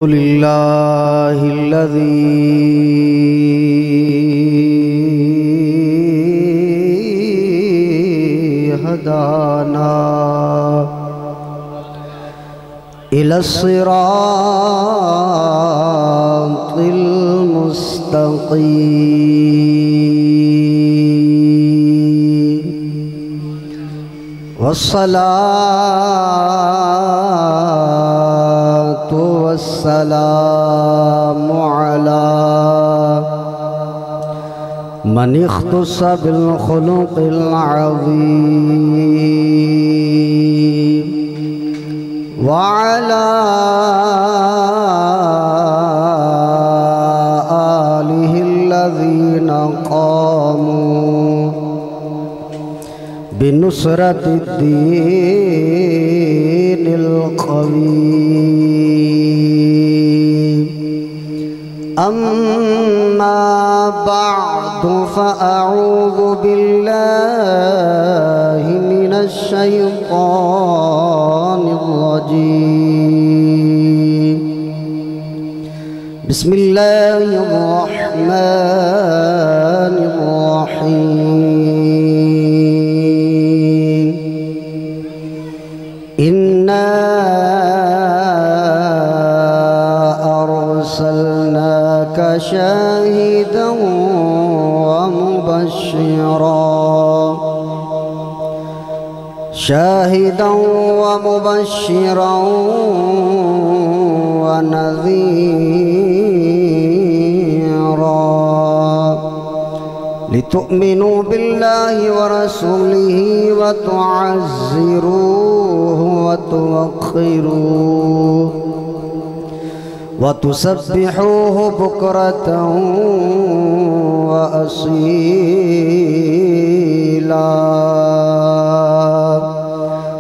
لله الذي هدانا إلى الصراط المستقيم والصلاة والسلام على من اختص بالخلق العظيم وعلى آله الذين قاموا بنصرة الدين القويم. أما بعد فأعوذ بالله من الشيطان الرجيم. بسم الله الرحمن الرحيم. إنا أرسلناك شاهدا ومبشرا ونذيرا لتؤمنوا بالله ورسوله وتعزروه وتوقروه وتسبحوه بكرة وأصيلا.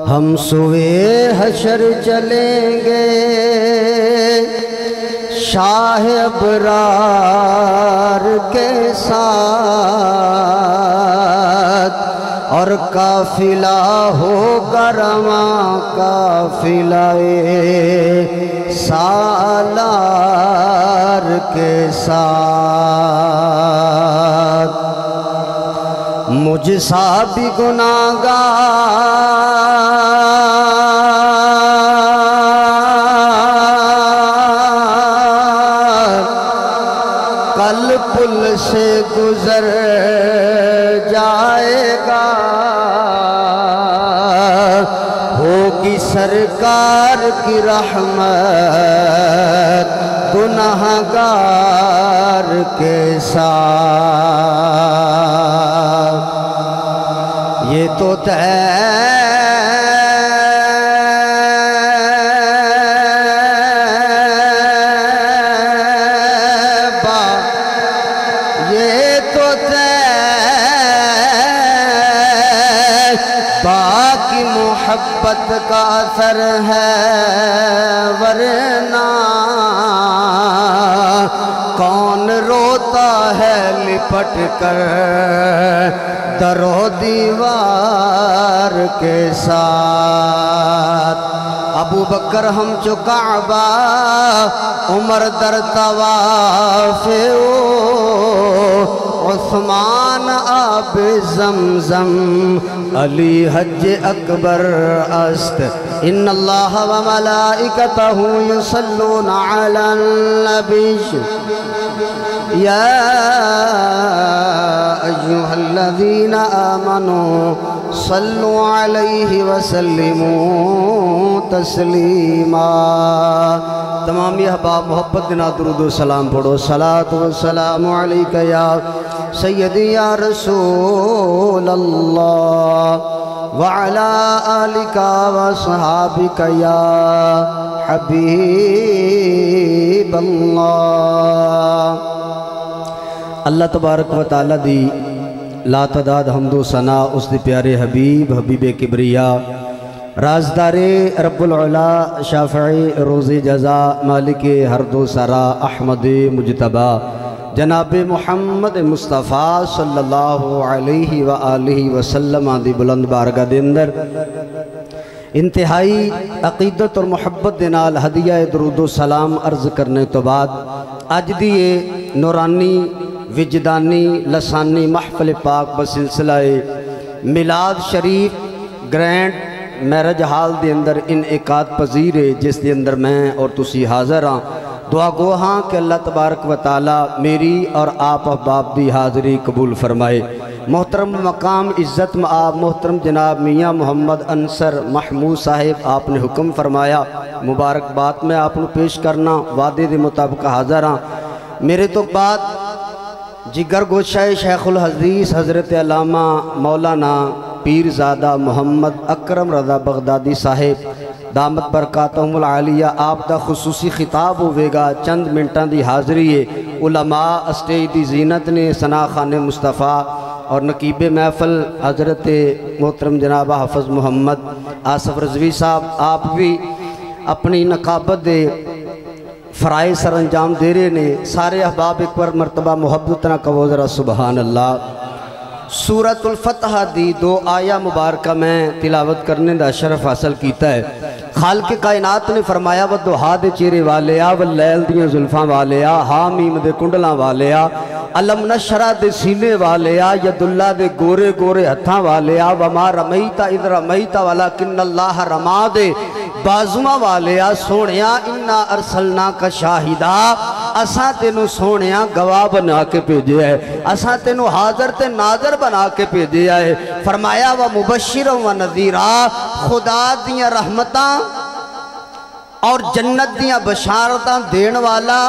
ہم سوئے حشر چلیں گے شاہ ابرار کے ساتھ اور قافلہ ہوگا رواں قافلہ سالار کے ساتھ. مجھ سا بھی گناہگار کل پل سے گزر جائے گا. ہوگی سرکار کی رحمت گناہگار کے ساتھ. یہ تو طیبہ یہ تو طیبہ کی محبت کا اثر ہے ورنہ کون روتا ہے لپٹ کر در و دیوار کے ساتھ. ابو بکر ہم چو کعبہ عمر در طواف عثمان آب زمزم علی حج اکبر است. ان اللہ و ملائکتہ یصلون علی النبی یا ایہا الذین آمنوا صلوا علیہ وسلموا تسلیما. تمام احباب محبت دینا درود و سلام پڑھو. صلاۃ و سلام علیکہ یا سیدی یا رسول اللہ وعلا آلکہ و صحابکہ یا حبیب اللہ. اللہ تبارک و تعالیٰ دی لا تعداد حمد و ثنا اس دی پیارے حبیب کبریا رازدار رب العلا شافعی روز جزا مالک ہر دو سرا احمد مجتبہ جناب محمد مصطفیٰ صلی اللہ علیہ وآلہ وسلم دی بلند بارگاہ دے اندر انتہائی عقیدت اور محبت دے نال ہدیہ درود و سلام عرض کرنے تو بعد اج دی یہ نورانی وجدانی لسانی محفل پاک بسلسلہ میلاد شریف گرینڈ میرج ہال دے اندر انعقاد پذیر ہے، جس دے اندر میں اور تسی حاضر ہاں۔ دعا گو ہاں کہ اللہ تبارک و تعالی میری اور آپ احباب دی حاضری قبول فرمائے۔ محترم مقام عزت مآب محترم جناب میاں محمد انصر محمود صاحب آپ نے حکم فرمایا مبارکباد میں آپ نے پیش کرنا، وعدے دے مطابق حاضر ہاں۔ میرے تو بعد جگر گوشہ شیخ الحدیث حضرت علامہ مولانا پیرزادہ محمد اکرم رضا بغدادی صاحب دامت برکاتہم العالیہ آپ دا خصوصی خطاب ہوئے گا، چند منٹان دی حاضری ہے۔ علماء اسٹیج دی زینت نے ثنا خان مصطفیٰ اور نقیب محفل حضرت محترم جناب حافظ محمد آصف رضوی صاحب آپ بھی اپنی نقابت دے فرائض سر انجام دے رہے نے۔ سارے احباب ایک پر مرتبہ محبت نہ کہو ذرا سبحان اللہ۔ سورۃ الفتح دی 2 آیہ مبارکہ میں تلاوت کرنے دا شرف حاصل کیتا ہے۔ خالق کائنات نے فرمایا وَدُّحَا دے چہرے والیا واللیل دیاں زلفاں والیا حامیم دے کنڈلاں والیا علم نشرہ دے سینے والیا ید اللہ دے گورے گورے ہتھاں والیا وما رمیتا اذ رمیتا ولیکن اللہ رما دے بازواں والیا سونیا انا ارسلنا کا شاہدہ اساں تینو سونیا گواہ بنا کے بھیجیا ہے، اساں تینو حاضر تے ناظر بنا کے بھیجیا ہے۔ فرمایا ومبشرا ونذیرا خدا دیاں رحمتاں اور جنت دیاں بشارتاں دین والا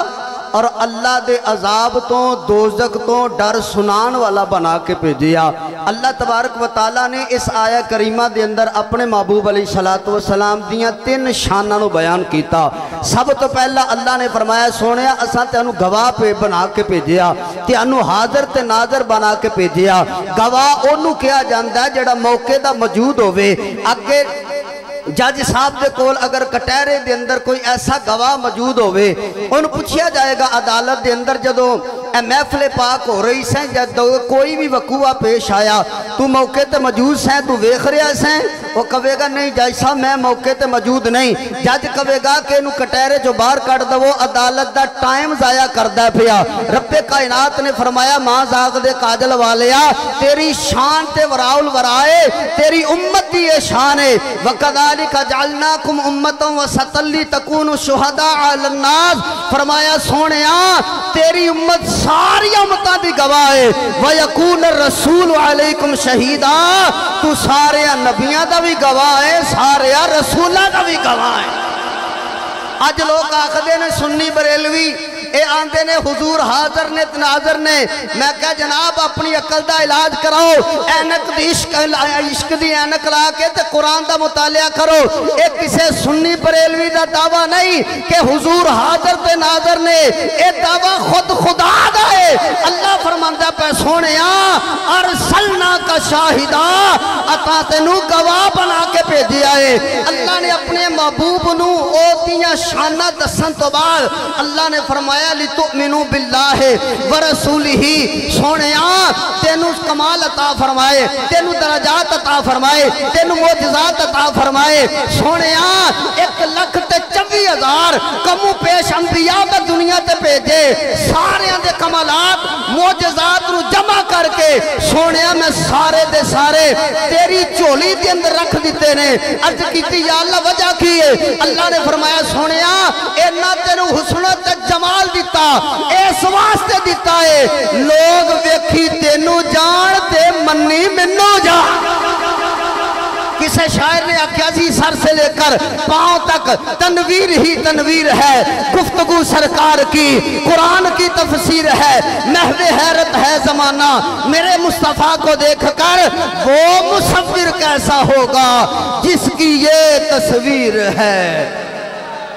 اور اللہ دے عذاب تو دوزخ تو ڈر سنان والا بنا کے بھیجیا۔ اللہ تبارک و تعالیٰ نے اس آیہ کریمہ دے اندر اپنے محبوب علیہ السلام دیاں 3 شانوں بیان کیتا۔ سب تو پہلا اللہ نے فرمایا سونیا اساں تینوں گواہ پہ بنا کے بھیجیا، تینوں حاضر تے ناظر بنا کے بھیجیا۔ گواہ انہوں کیا جاندا ہے جڑا موقع دا موجود ہوئے۔ اگے جج صاحب دے کول اگر کٹہرے دے اندر کوئی ایسا گواہ موجود ہوئے ان پوچھیا جائے گا عدالت دے اندر جدوں اے محفل پاک ہو رہی سیں جدوں کوئی بھی وقوعہ پیش آیا تو موقع تے موجود سیں تو ویکھ رہا سیں، وہ کہے گا نہیں جج صاحب میں موقع تے موجود نہیں۔ جج کہے گا کہ انہوں کٹہرے جو باہر کٹ دو عدالت دا ٹائم ضائع کردہ پیا۔ رب کائنات نے فرمایا ماں زاغ دے کاجل والیا تیری شان تے وراؤل ورائے تیری امت دی یہ شان ہے۔ وَقَذَلِكَ جَعَلْنَاكُمْ أُمَّةً وَسَطًا لِتَكُونُوا شُهَدَاءَ عَلَى النَّاسِ فرمایا سونیا تیری امت ساری امتاں دی گواہ ہے۔ وَيَكُونَ الرَّسُولُ عَلَيْكُمْ شَهِيدًا تو سارے نبیاں دا بھی گواہ ہے، سارے رسولہ دا بھی گواہ ہے۔ آج لوگ آخدے نے سنی بریلوی اے آندے نے حضور حاضر نے ناظر نے، میں کہا جناب اپنی عقل دا علاج کراؤ، اینک دی عشق دی اینک لا کے تے قرآن دا مطالعہ کرو۔ اے کسے سنی بریلوی دا دعویٰ نہیں کہ حضور حاضر تے ناظر نے، اے دعویٰ خود خدا دا ہے۔ اللہ فرماندہ پہ سونیا ارسلنا کا شاہدہ عطا تینو گواہ بنا کے بھیجیا ہے۔ اللہ نے اپنے محبوب نو اوتیاں شانہ دسن تو بعد اللہ نے فرمایا لِتُؤْمِنُوا بِاللَّهِ وَرَسُولِهِ سونیا تینو کمال عطا فرمائے، تینو درجات عطا فرمائے، تینو معجزات عطا فرمائے۔ سونیا 1,24,000 کمو پیش انبیاء میں دنیا تے بھیجے، سارے دے کمالات معجزات رو جمع کر کے سونیا میں سارے دے سارے تیری چولی دے اندر رکھ دیتے نے۔ عرض کیتی یا اللہ وجہ کی ہے؟ اللہ نے فرمایا سونیا اینا تینو حسنت جمال دیتا اس واسطے دیتا ہے لوگ ویکھی تینو جان تے منی منو جان۔ کسے شاعر نے آکھیا جی سر سے لے کر پاؤں تک تنویر ہی تنویر ہے، گفتگو سرکار کی قرآن کی تفسیر ہے، محو حیرت ہے زمانہ میرے مصطفیٰ کو دیکھ کر وہ مصور کیسا ہوگا جس کی یہ تصویر ہے۔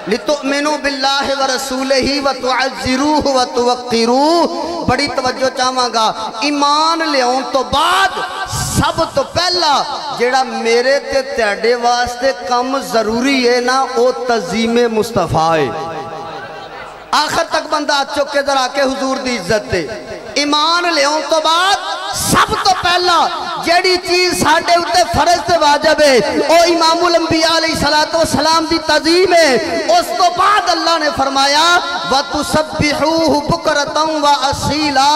لِتُؤْمِنُوا بِاللَّهِ وَرَسُولِهِ وَتُعَزِّرُوهُ وَتُوَقِّرُوهُ بڑی توجہ چاہواں گا۔ ایمان لیاؤں تو بعد سب تو پہلا جیڑا میرے تے تیڑے واسطے کم ضروری ہے نا او تعظیم مصطفیٰ ہے۔ آخر تک بندہ چکے ذرا کے حضور دی عزت دے۔ ایمان لیاؤں تو بعد سب تو پہلا جیڑی چیز ساڑھے اُتے فرض تے واجب ہے او امام الانبیاء علیہ السلام دی تعظیم ہے۔ اس تو بعد اللہ نے فرمایا وَتُسَبِّحُوهُ بُكْرَةً وَأَصِيلًا،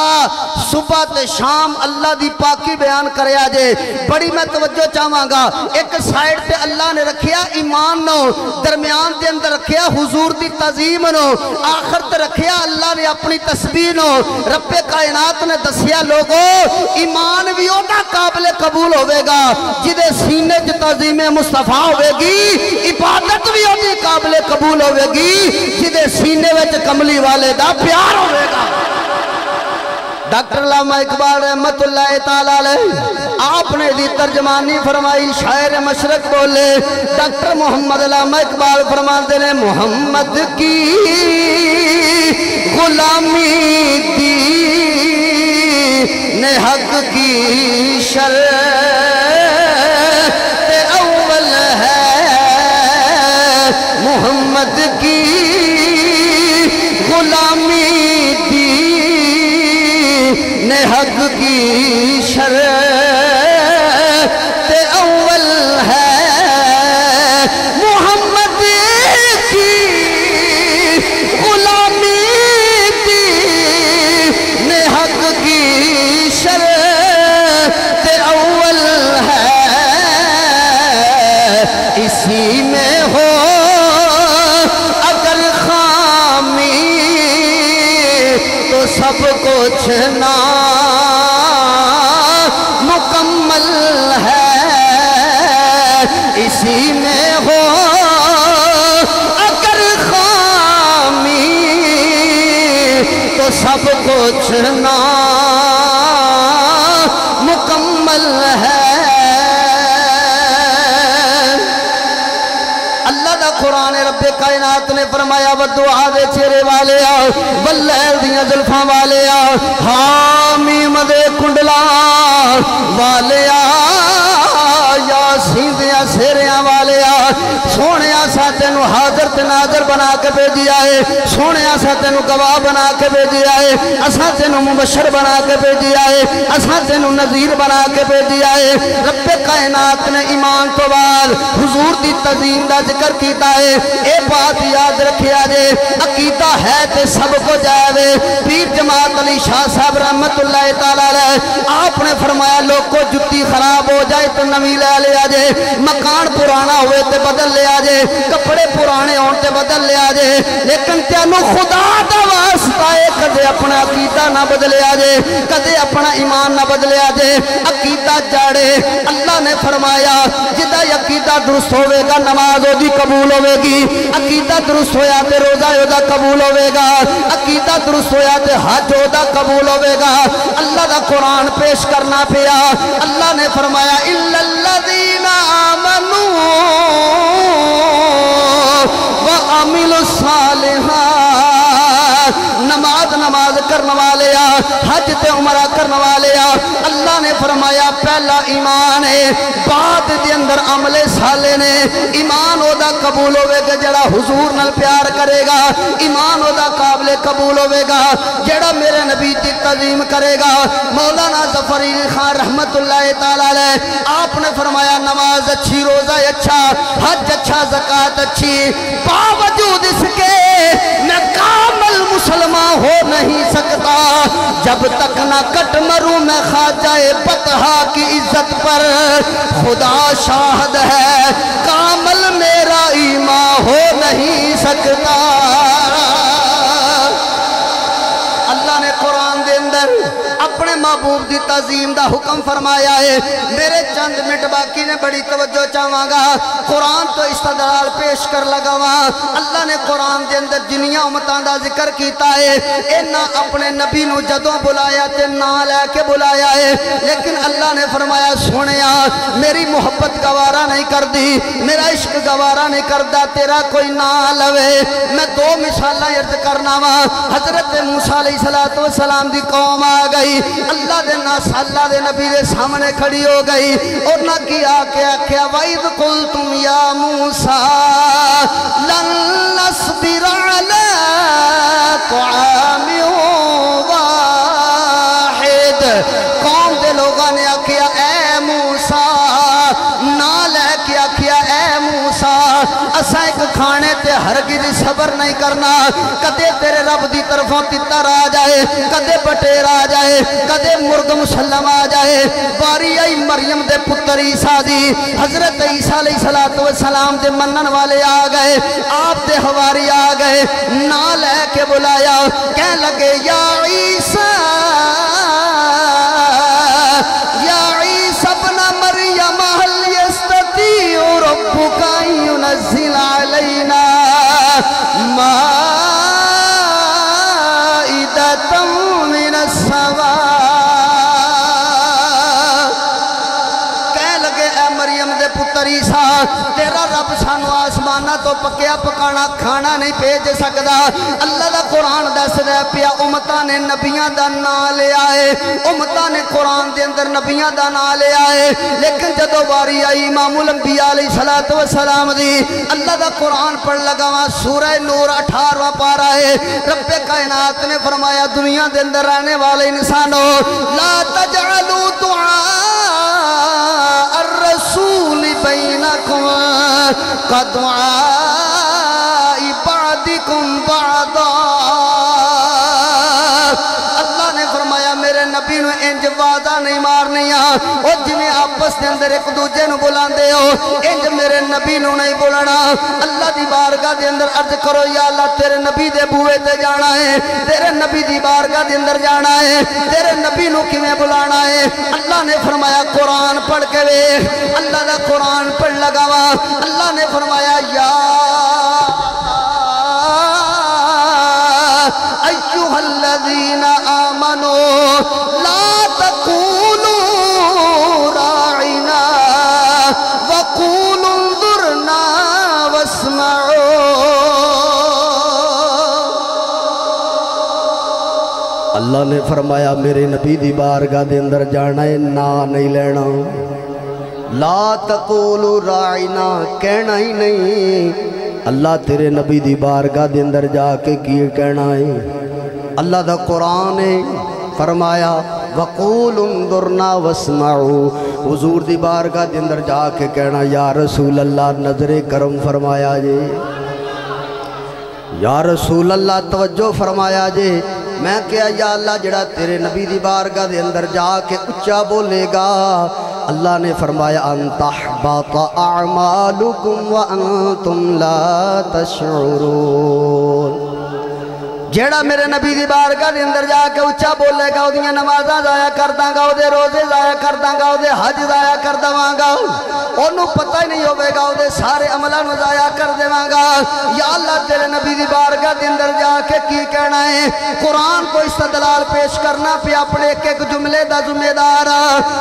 صبح تے شام اللہ دی پاکی بیان کرے آجے۔ بڑی میں توجہ چاہواں گا، ایک سائیڈ تے اللہ نے رکھیا ایمان نو، درمیان دے اندر رکھیا حضور دی تعظیم نو، آخر تے رکھیا اللہ نے اپنی تسبیح نو۔ رب کائنات نے دسیا لوگو ایمان بھی اوٹا قابل قبول ہوئے گا جدے سینے جو تعظیم مصطفیٰ ہوئے گی، عبادت بھی اوٹی قابل قبول ہوئے گی جدے سینے وچ کملی والے دا پیار ہوئے گا۔ ڈاکٹر علامہ اقبال رحمت اللہ تعالیٰ علیہ آپ نے دی ترجمانی فرمائی، شاعر مشرق بولے ڈاکٹر محمد علامہ اقبال فرماتے نے محمد کی غلامی دی نے حق کی شرط اول ہے، محمد کی غلامی دی نے حق کی شرط اول ہے، محمد کی غلامی دی نے حق کی شرط اول ہے، اسی میں ہو اگر خامی تو سب کچھ نا مکمل ہے، اسی میں ہو اگر خامی تو سب کچھ نا مکمل ہے۔ اللہ دا قرآن رب کائنات نے فرمایا ودعا دے چہرے والے آؤ واللیل دیاں زلفاں والے آؤ حامیم دے کنڈلا والے آؤ یاسین دیاں سیریاں والے آؤ سونے آسا تینو حاضر تناظر بنا کے بھیجی آئے، سونے آسا تینو گواہ بنا کے بھیجی آئے، اسا تینو مبشر بنا کے بھیجی آئے، اسا تینو نذیر بنا کے بھیجی آئے۔ رب کائنات نے ایمان تو بعد حضور دی تعظیم دا ذکر کیتا ہے۔ اے بات یاد رکھیا جے عقیدہ ہے تے سب کو جائے۔ پیر جماعت علی شاہ صاحب رحمت اللہ تعالیٰ علیہ آپ نے فرمایا لوگ کو جتی خراب ہو جائے تو نوی لے لیا جے، مکان پرانا ہوئے تے بدل لیا جے، کپڑے پرانے ہون تے بدل لیا جے، لیکن تینو خدا دا واسطہ ہے کدے اپنا عقیدہ نہ بدلیا جے، کدے اپنا ایمان نہ بدلیا جے۔ عقیدہ جاڑے اللہ نے فرمایا جدہ عقیدہ درست ہوئے گا نماز ہو دی قبول ہوئے گی، عقیدہ درست ہویا تے روزہ ہودا قبول ہوئے گا، عقیدہ درست ہویا تے حج ہودا قبول ہوئے گا۔ اللہ دا قرآن پیش کرنا پیا، اللہ نے فرمایا اِلَّا الَّذِينَ آمَنُوا وَعَمِلُوا الصَّالِحَاتِ، نماز کرنے والے حج تے عمرہ کرنے والے اللہ نے فرمایا پہلا ایمان ہے، بعد دے اندر عمل صالح نے۔ ایمان او دا قبول ہوئے گا جڑا حضور نال پیار کرے گا، ایمان او دا قابل قبول ہوئے گا جڑا میرے نبی دی تعظیم کرے گا۔ مولانا ظفر علی خان رحمت اللہ تعالیٰ علیہ آپ نے فرمایا نماز اچھی، روزہ اچھا، حج اچھا، زکاة اچھی، باوجود اس کے میں کامل مسلمان ہو نہیں سکتا جب تک نہ کٹ مروں میں خواجہ بطحا کی عزت پر۔ خدا شاہد ہے کامل میرا ایمان ہو نہیں سکتا۔ اللہ نے قرآن دے اندر اپنے محبوب دی تعظیم دا حکم فرمایا ہے۔ میرے چند منٹ باقی نے بڑی توجہ چاہواں گا، قرآن تو استدلال پیش کر لگاواں۔ اللہ نے قرآن دے اندر جنیاں امتاں دا ذکر کیتا ہے، اینا اپنے نبی نو جدوں بلایا تے نا لے کے بلایا ہے، لیکن اللہ نے فرمایا سنیا میری محبت گوارا نہیں کر دی، میرا عشق گوارا نہیں کردہ تیرا کوئی نا لوے۔ میں دو مثالہ عرض کرنا وا۔ حضرت موسیٰ علیہ السلام دی قوم آ گئی، اللہ دے ناس اللہ دے نبی دے سامنے کھڑی ہو گئی اور نہ کیا کیا وَإِذْ قُلْتُمْ يَا مُوسَىٰ لَن نَّصْبِرَ عَلَىٰ طَعَامٍ وَاحِدٍ، قوم دے لوگاں نے کیا اے ہرگز صبر نہیں کرنا کدے تیرے رب دی طرفوں تتر آ جائے کدے بٹیر آ جائے کدے مرغ مسلم آ جائے باری آئی مریم دے پتر عیسیٰ دی حضرت عیسیٰ علیہ السلام دے منن والے آ گئے آپ دے حواری آ گئے نا لے کے بلایا کہنے لگے یا عیسیٰ یا عیسیٰ ابن مریم هل يستطيع ربك ان ينزل علينا مائدة من السماء کہنے لگے اے مریم دے پتر عیسیٰ تیرا رب سانو آسمانہ تو پکیا پکانا کھانا نہیں بھیج سکدا اللہ دا قرآن دس رہا پیا امتاں نے نبیاں دا نام لے آئے امتاں نے قرآن دے اندر نبیاں دا نام لے آئے لیکن جدو باری آئی امام الانبیاء علیہ السلام دی اللہ دا قرآن پڑھ لگا وہاں سورہ نور 18واں پارہ ہے رب کائنات نے فرمایا دنیا دے اندر رہنے والے انسانوں لا تجعلوا دعاء الرسول بینکم كدعاء بعضكم بعضا اللہ نے فرمایا میرے نبی نو انج وعدہ نہیں مارنیا او جویں آپس دے اندر ایک دوجے نو بلاندے ہو انج میرے نبی نو نہیں بولنا اللہ دی بارگاہ دے اندر عرض کرو یا اللہ تیرے نبی دے بوئے تے جانا ہے تیرے نبی دی بارگاہ دے اندر جانا ہے تیرے نبی نو کیویں بلانا ہے اللہ نے فرمایا قرآن پڑھ کے ویکھ اللہ دا قرآن پڑھ لگا وا اللہ نے فرمایا یا ایھا الذین آمنوا لا تقولوا راعنا وقولوا انظرنا واسمعوا اللہ نے فرمایا میرے نبی دی بارگاہ دے اندر جانا ہے نا نہیں لینا لا تقولوا راعنا کہنا ہی نہیں اللہ تیرے نبی دی بارگاہ دے اندر جا کے کیے کہنا ہے اللہ دا قرآن ہے فرمایا وقول انظرنا واسمعوا حضور دی بارگاہ دے اندر جا کے کہنا یا رسول اللہ نظر کرم فرمایا جے یا رسول اللہ توجہ فرمایا جے میں کہا یا اللہ جڑا تیرے نبی دی بارگاہ دے اندر جا کے اچھا بولے گا اللہ نے فرمایا ان تحبط اعمالکم وانتم لا تشعرون جیڑا میرے نبی دی بارگاہ دے اندر جا کے اچھا بولے گا اودیاں نمازاں ضائع کر داں گا اودے روزے ضائع کر داں گا اودے حج ضائع کر دواں گا انہوں پتہ ہی نہیں ہوئے گا اودے سارے عملوں ضائع کر دواں گا یا اللہ تیرے نبی دی بارگاہ دے اندر جا کے کی کہنا ہے قرآن کو استدلال پیش کرنا پہ اپنے ایک ایک جملے دا ذمہ دار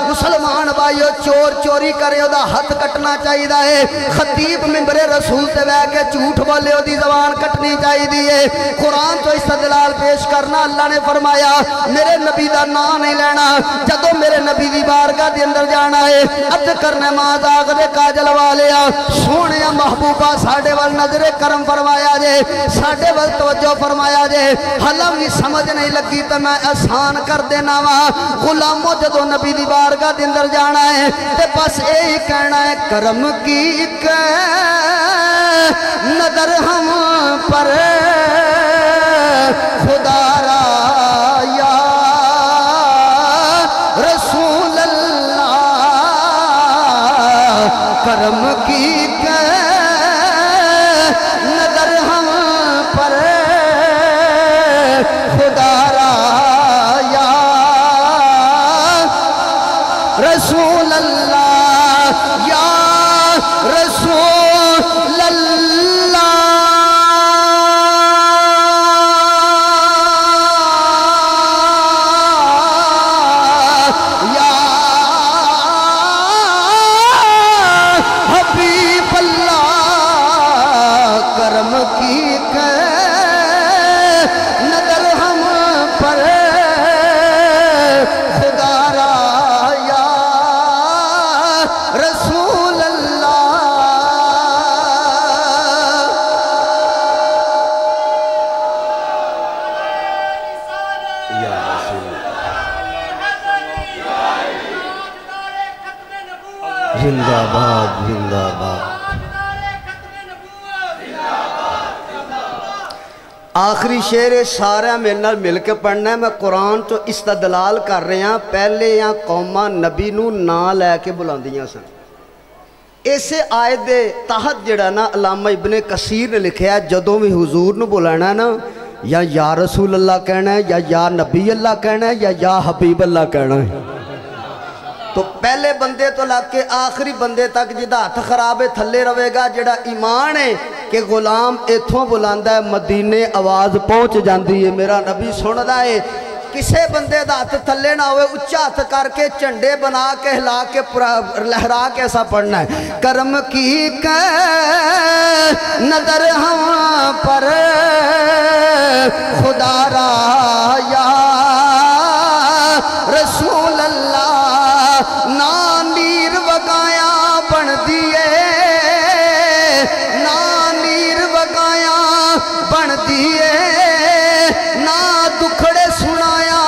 مسلمان بھائیو چور چوری کرے او دا ہاتھ کٹنا چاہیے ہے خطیب ممبر رسول تے بیٹھ کے جھوٹ بولے او دی زبان کٹنی چاہیے قرآن تو استدلال پیش کرنا اللہ نے فرمایا میرے نبی دا نام نہیں لینا جدو میرے نبی دی بارگاہ دے اندر جانا ہے عرض کرنے ماں داغ دے کاجل والیا سونے محبوبہ ساڑھے وال نظر کرم فرمایا جے ساڑھے وال توجہ فرمایا جے حلم بھی سمجھ نہیں لگی تو میں آسان کر دینا وہاں غلاموں جدو نبی دی بارگاہ دے اندر جانا ہے تے بس یہی کہنا ہے کرم کی ایک نظر ہم پر خدا را یا رسول اللہ کرم کی نظر ہم پر خدا را یا رسول اللہ یا رسول اللہ زندہ باد زندہ باد آخری شعر سارا میرے نال مل کے پڑھنا ہے. میں قرآن تو استدلال کر رہا ہاں. پہلے یا قوماں نبی نو نا لے کے بلاندیاں سن. اسے آیت دے تحت جڑا نا علامہ ابن کثیر نے لکھیا ہے جدوں بھی حضور نو بلانا نا یا رسول اللہ کہنا ہے یا نبی اللہ کہنا ہے یا حبیب اللہ کہنا ہے. تو پہلے بندے تو لگ کے آخری بندے تک جدا ہاتھ خراب ہے تھلے روے گا. جڑا ایمان ہے کہ غلام ایتھوں بلاندا ہے مدینے آواز پہنچ جاندی ہے میرا نبی سندا ہے. کسے بندے دا ہاتھ تھلے نہ ہوئے اچھا ہاتھ کر کے جھنڈے بنا کے ہلا کے لہرا کے ایسا پڑھنا ہے. کرم کی نظر ہم پر خدا را یا رسول اللہ نا نیر وگایا بن دیے نا نیر وگایا بن دیے نا دکھڑے سنایا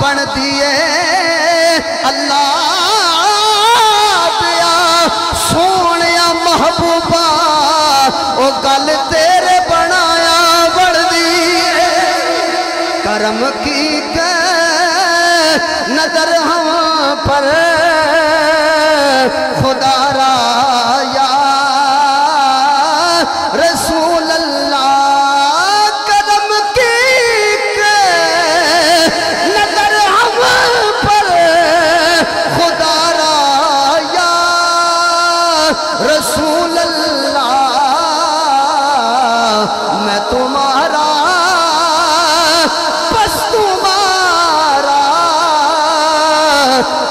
بن دیے اللہ دیا سونیا محبوبہ او گل تیرے بنایا بن دیے. کرم کی نظر ہم پر خدا را یا رسول اللہ کرم کی نظر ہم پر خدا را یا رسول اللہ میں تمہارا بس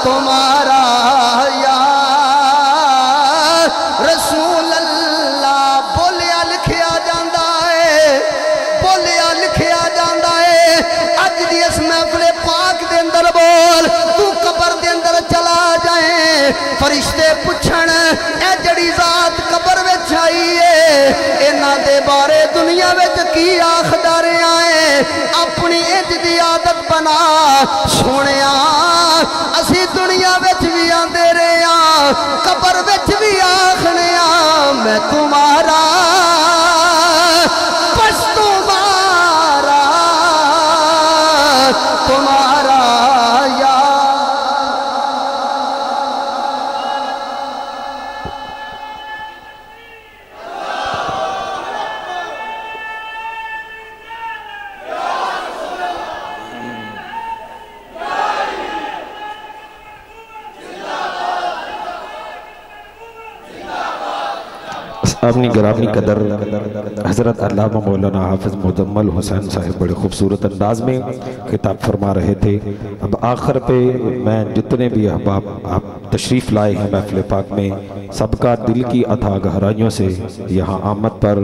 تمہارا یا رسول اللہ. بولیا لکھیا جاندہ ہے بولیا لکھیا جاندہ ہے. اج دی اس محفل پاک دے اندر بول تو قبر دے اندر چلا جائیں فرشتے پوچھن اے جڑی ذات قبر وچ آئی ہے انہاں دے بارے دنیا وچ کی آکھدا رہیا ہے. اپنی انج دی عادت بنا سونیا اسی دنیا وچ بھی آندے رہے ہاں قبر وچ بھی آکھنے ہاں میں تمہارا بس تمہارا تمہارا یا اپنی گرامی قدر حضرت علامہ مولانا حافظ مزمل حسین صاحب بڑے خوبصورت انداز میں خطاب فرما رہے تھے. اب آخر پہ میں جتنے بھی احباب آپ تشریف لائے ہیں محفل پاک میں سب کا دل کی اتھا گہرائیوں سے یہاں آمد پر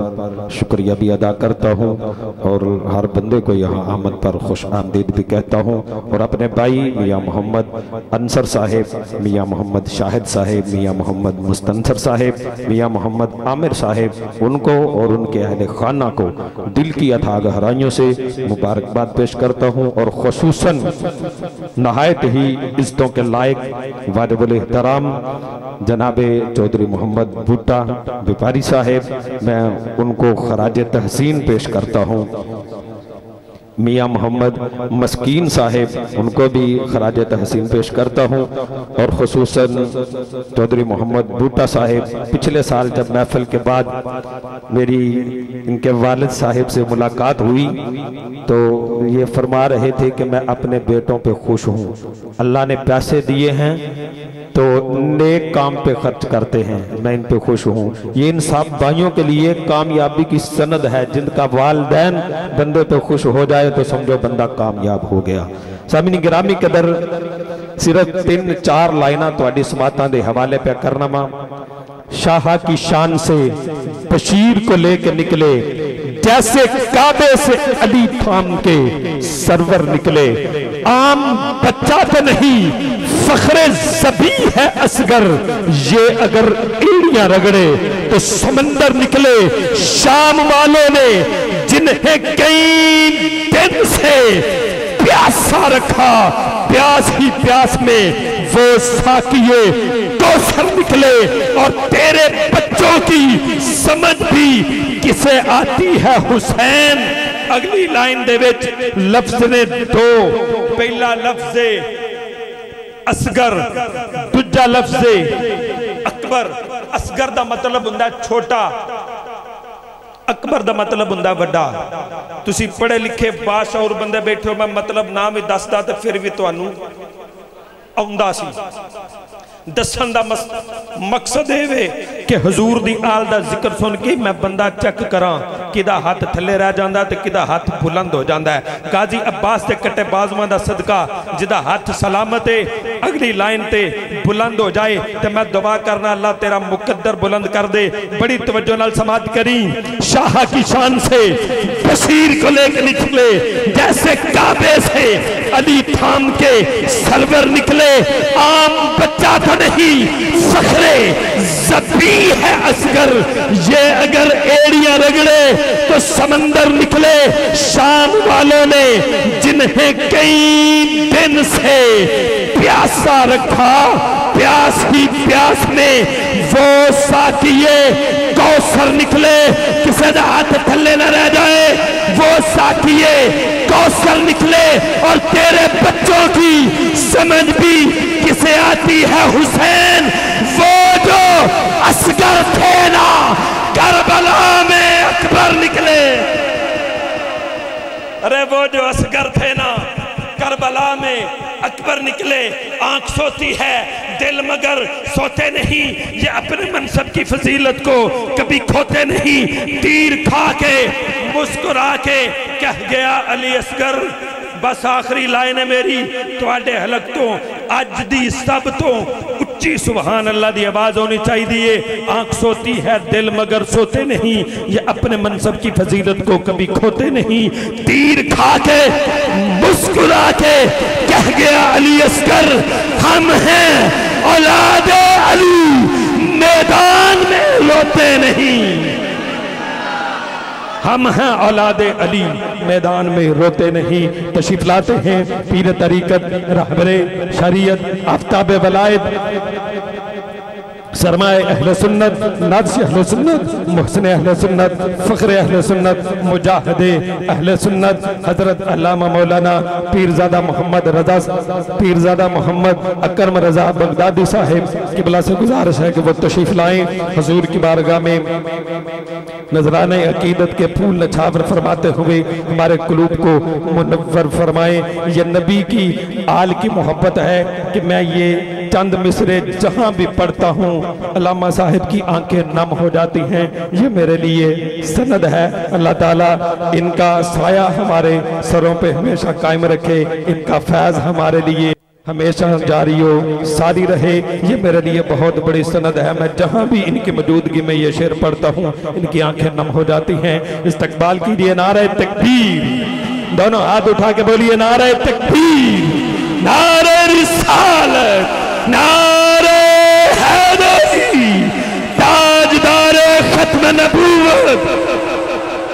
شکریہ بھی ادا کرتا ہوں اور ہر بندے کو یہاں آمد پر خوش آمدید بھی کہتا ہوں. اور اپنے بھائی میاں محمد انصر صاحب, میاں محمد شاہد صاحب, میاں محمد مستنصر صاحب, میاں محمد عامر صاحب ان کو اور ان کے اہل خانہ کو دل کی اتھا گہرائیوں سے مبارکباد پیش کرتا ہوں. اور خصوصاً نہایت ہی عزتوں کے لائق واجب الاحترام جناب چودھری محمد بھٹا بیپاری صاحب میں ان کو خراج تحسین پیش کرتا ہوں. میاں محمد مسکین صاحب ان کو بھی خراج تحسین پیش کرتا ہوں. اور خصوصاً چودھری محمد بھٹا صاحب پچھلے سال جب محفل کے بعد میری ان کے والد صاحب سے ملاقات ہوئی تو یہ فرما رہے تھے کہ میں اپنے بیٹوں پہ خوش ہوں, اللہ نے پیسے دیے ہیں تو نیک کام پہ خرچ کرتے ہیں, میں ان پہ خوش ہوں. یہ ان سب بھائیوں کے لیے کامیابی کی سند ہے, جن کا والدین بندے پہ خوش ہو جائے تو سمجھو بندہ کامیاب ہو گیا. سامعین گرامی قدر صرف 3-4 لائنہ تواڈی سماعتاں دے حوالے پہ کرنا ماں. شاہا کی شان سے بشیر کو لے کے نکلے جیسے کعبے سے علی تھام کے سرور نکلے. عام بچہ تو نہیں فخر زبی ہے اصغر, یہ اگر ایڑیاں رگڑے تو سمندر نکلے. شام والوں نے جنہیں کئی دن سے پیاسا رکھا, پیاس ہی پیاس میں وہ ساقیے کوثر نکلے. اور تیرے بچوں کی سمجھ بھی کسے آتی ہے حسین, اگلی لائن دے وچ لفظ نے دو، پہلا لفظ اصغر، دوجا لفظ اکبر۔ اصغر دا مطلب ہوندا چھوٹا، اکبر دا مطلب ہوندا بڑا۔ تسی پڑھے لکھے باشعور بندے بیٹھے ہو، میں مطلب نام ہی دسدا تے پھر بھی تانوں آوندا سی۔ دسن دا مقصد ہے کہ حضور دی آل دا ذکر سن کے میں بندہ چک کراں، کدہ ہاتھ تھلے رہ جاندہ تے کدہ ہاتھ بلند ہو جاندہ ہے۔ غازی عباس تے کٹے بازوان دا صدقہ جدہ ہاتھ سلامت ہے اگلی لائن تے بلند ہو جائے تے میں دعا کرنا اللہ تیرا مقدر بلند کر دے۔ بڑی توجہ نال سماعت کریں، شاہ کی شان سے بشیر کو لے کے نکلے، جیسے کعبے سے علی تھام کے سرور نکلے۔ عام بچہ تھا نہیں، فخر ذبی ہے اصغر، یہ اگر ایڑیاں رگڑے تو سمندر نکلے۔ شام والوں نے جنہیں کئی دن سے پیاسا رکھا، پیاس ہی پیاس میں وہ ساقیے کوثر نکلے۔ کسے دا ہاتھ تھلے نہ رہ جائے، وہ ساقیے کوثر نکلے۔ اور تیرے بچوں کی سمجھ بھی کسے آتی ہے حسین، وہ جو اصغر تھے نا کربلا میں اکبر نکلے۔ ارے وہ جو اصغر تھے نا کربلا میں اکبر نکلے۔ آنکھ سوتی ہے دل مگر سوتے نہیں، یہ اپنے منصب کی فضیلت کو کبھی کھوتے نہیں۔ تیر کھا کے مسکرا کے کہہ گیا علی اصغر، بس آخری لائن ہے میری تواڈے حلق تو اج دی سب تو اچھی سبحان اللہ دی آواز ہونی چاہی دیئے۔ آنکھ سوتی ہے دل مگر سوتے نہیں، یہ اپنے منصب کی فضیلت کو کبھی کھوتے نہیں۔ تیر کھا کے مسکرا کے کہہ گیا علی اصغر، ہم ہیں اولاد علی، میدان میں روتے نہیں۔ ہم ہیں اولاد علی، میدان میں روتے نہیں۔ تشریف لاتے ہیں پیر طریقت، رہبر شریعت، آفتاب ولایت، سرمائے اہل سنت، نادش اہل سنت، محسن اہل سنت، فخر اہل سنت، مجاہد اہل سنت، حضرت علامہ مولانا پیرزادہ محمد رضا، پیرزادہ محمد اکرم رضا بغدادی صاحب قبلہ سے گزارش ہے کہ وہ تشریف لائیں، حضور کی بارگاہ میں نذرانہ عقیدت کے پھول نچھاور فرماتے ہوئے ہمارے قلوب کو منور فرمائیں۔ یہ نبی کی آل کی محبت ہے کہ میں یہ چند مصرے جہاں بھی پڑھتا ہوں علامہ صاحب کی آنکھیں نم ہو جاتی ہیں، یہ میرے لیے سند ہے۔ اللہ تعالیٰ ان کا سایہ ہمارے سروں پہ ہمیشہ قائم رکھے، ان کا فیض ہمارے لیے ہمیشہ جاری ہو، ساری رہے، یہ میرے لیے بہت بڑی سند ہے۔ میں جہاں بھی ان کی موجودگی میں یہ شعر پڑھتا ہوں ان کی آنکھیں نم ہو جاتی ہیں۔ استقبال کیجئے نعرہ تکبیر، دونوں ہاتھ اٹھا کے بولیے نعرہ تکبیر، نعرہ رسالت، نعرہ حیدری، تاجدار ختم نبوت۔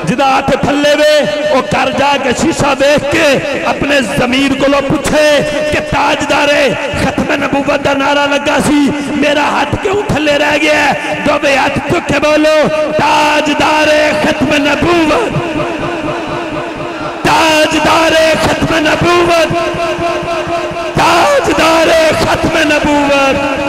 جدا ہاتھ تھلے وے وہ کر جا کے شیشہ دیکھ کے اپنے ضمیر کو لو پوچھے کہ تاجدار ختم نبوت دا نعرہ لگا سی، میرا ہاتھ کیوں تھلے رہ گیا ہے؟ دو بے ہاتھ تو کے بولو تاجدار ختم نبوت، تاجدار ختم نبوت، تاجدار ختم نبوت۔